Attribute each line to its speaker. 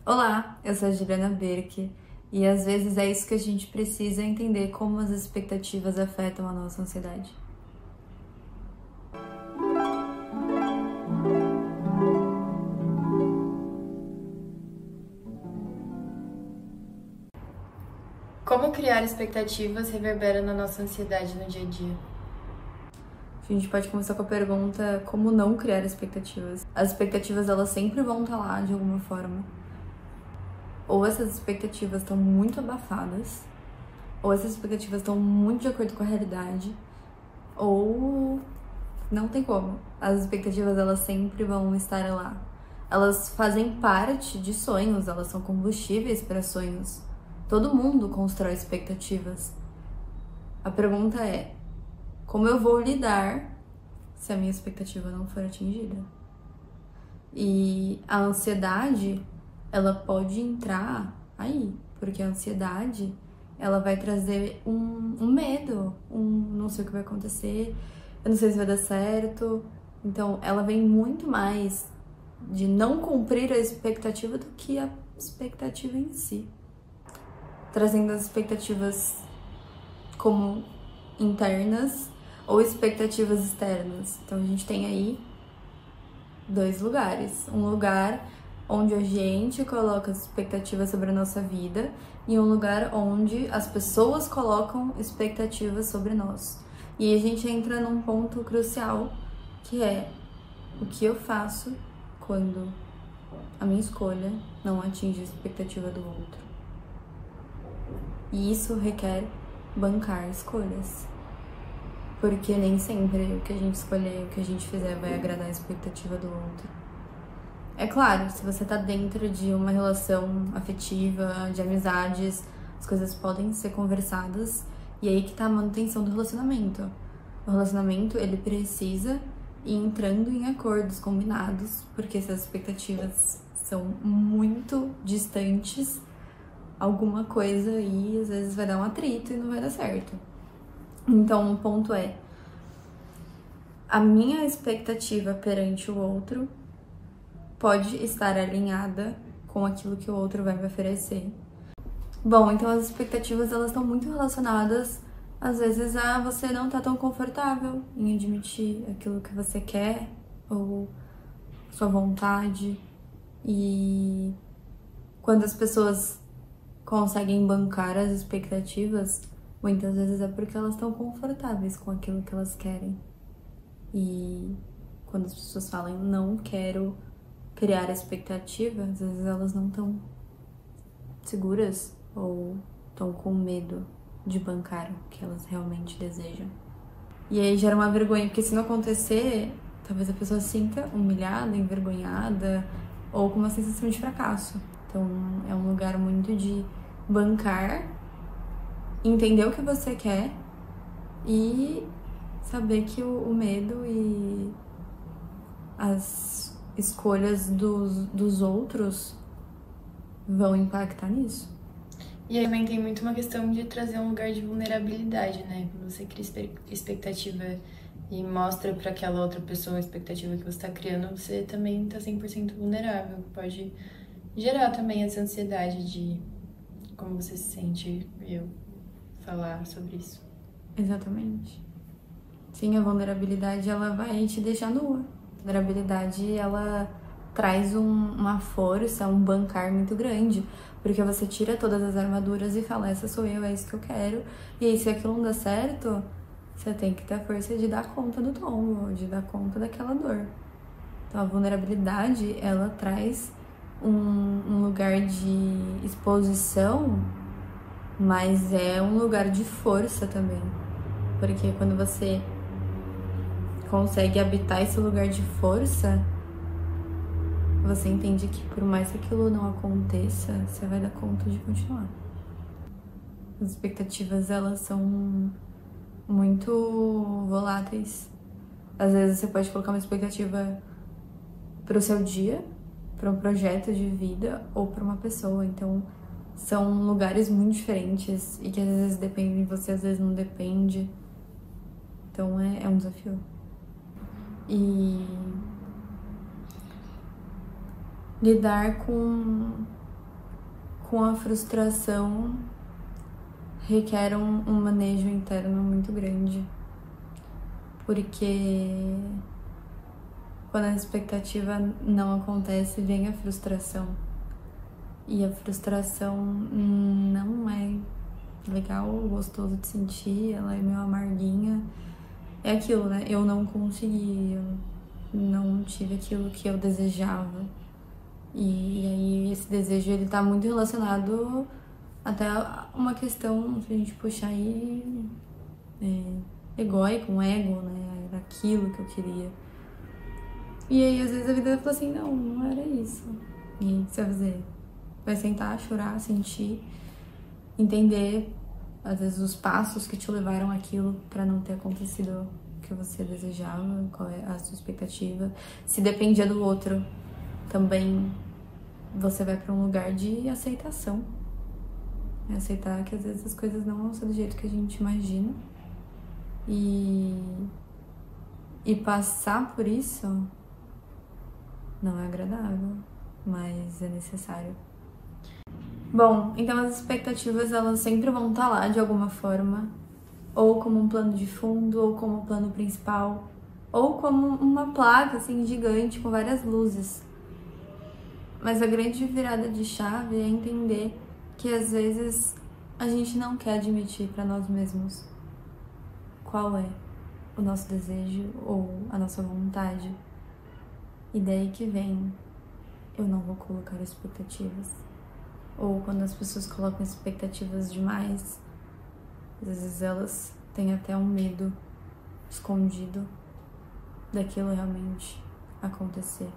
Speaker 1: Olá, eu sou a Juliana Berck e às vezes é isso que a gente precisa entender como as expectativas afetam a nossa ansiedade.
Speaker 2: Como criar expectativas reverbera na nossa ansiedade no dia a dia?
Speaker 1: A gente pode começar com a pergunta como não criar expectativas. As expectativas elas sempre vão estar lá de alguma forma. Ou essas expectativas estão muito abafadas, ou essas expectativas estão muito de acordo com a realidade, ou não tem como. As expectativas elas sempre vão estar lá. Elas fazem parte de sonhos, elas são combustíveis para sonhos. Todo mundo constrói expectativas. A pergunta é: como eu vou lidar se a minha expectativa não for atingida? E a ansiedade, ela pode entrar aí, porque a ansiedade, ela vai trazer um medo, não sei o que vai acontecer, eu não sei se vai dar certo. Então, ela vem muito mais de não cumprir a expectativa do que a expectativa em si. Trazendo as expectativas como internas ou expectativas externas. Então, a gente tem aí dois lugares. Um lugar onde a gente coloca as expectativas sobre a nossa vida e um lugar onde as pessoas colocam expectativas sobre nós. E a gente entra num ponto crucial, que é o que eu faço quando a minha escolha não atinge a expectativa do outro. E isso requer bancar escolhas. Porque nem sempre o que a gente escolher, o que a gente fizer vai agradar a expectativa do outro. É claro, se você tá dentro de uma relação afetiva, de amizades, as coisas podem ser conversadas e aí que tá a manutenção do relacionamento. O relacionamento, ele precisa ir entrando em acordos combinados, porque se as expectativas são muito distantes, alguma coisa aí às vezes vai dar um atrito e não vai dar certo. Então, o ponto é: a minha expectativa perante o outro pode estar alinhada com aquilo que o outro vai me oferecer. Bom, então as expectativas elas estão muito relacionadas às vezes a você não tá tão confortável em admitir aquilo que você quer ou sua vontade. E quando as pessoas conseguem bancar as expectativas, muitas vezes é porque elas estão confortáveis com aquilo que elas querem. E quando as pessoas falam não quero criar expectativa, às vezes elas não estão seguras ou estão com medo de bancar o que elas realmente desejam. E aí gera uma vergonha, porque se não acontecer, talvez a pessoa se sinta humilhada, envergonhada ou com uma sensação de fracasso. Então é um lugar muito de bancar, entender o que você quer e saber que o medo e as escolhas dos outros vão impactar nisso.
Speaker 2: E aí também tem muito uma questão de trazer um lugar de vulnerabilidade, né? Quando você cria expectativa e mostra para aquela outra pessoa a expectativa que você está criando, você também tá 100% vulnerável. Pode gerar também essa ansiedade de como você se sente e eu falar sobre isso.
Speaker 1: Exatamente. Sim, a vulnerabilidade ela vai te deixar nua. A vulnerabilidade ela traz uma força, um bancar muito grande, porque você tira todas as armaduras e fala, essa sou eu, é isso que eu quero. E aí se aquilo não dá certo, você tem que ter a força de dar conta do tombo, de dar conta daquela dor. Então a vulnerabilidade ela traz um lugar de exposição, mas é um lugar de força também. Porque quando você consegue habitar esse lugar de força, você entende que por mais que aquilo não aconteça, você vai dar conta de continuar. As expectativas, elas são muito voláteis. Às vezes você pode colocar uma expectativa para o seu dia, para um projeto de vida ou para uma pessoa. Então, são lugares muito diferentes e que às vezes dependem de você, às vezes não depende. Então, é um desafio. E lidar com com a frustração requer um manejo interno muito grande, porque quando a expectativa não acontece, vem a frustração. E a frustração não é legal, gostoso de sentir, ela é meio amarguinha. É aquilo, né? Eu não consegui, eu não tive aquilo que eu desejava. E aí esse desejo, ele tá muito relacionado até a uma questão, se a gente puxar aí, egóico, um ego, né? Era aquilo que eu queria. E aí às vezes a vida fala assim, não era isso. E aí o que você vai fazer? Vai sentar, chorar, sentir, entender, às vezes, os passos que te levaram àquilo para não ter acontecido o que você desejava, qual é a sua expectativa. Se dependia do outro, também você vai para um lugar de aceitação. Aceitar que às vezes as coisas não vão ser do jeito que a gente imagina. E passar por isso não é agradável, mas é necessário. Bom, então as expectativas, elas sempre vão estar lá de alguma forma, ou como um plano de fundo, ou como um plano principal, ou como uma placa assim gigante com várias luzes. Mas a grande virada de chave é entender que às vezes a gente não quer admitir para nós mesmos qual é o nosso desejo ou a nossa vontade. E daí que vem, eu não vou colocar expectativas. Ou quando as pessoas colocam expectativas demais, às vezes elas têm até um medo escondido daquilo realmente acontecer.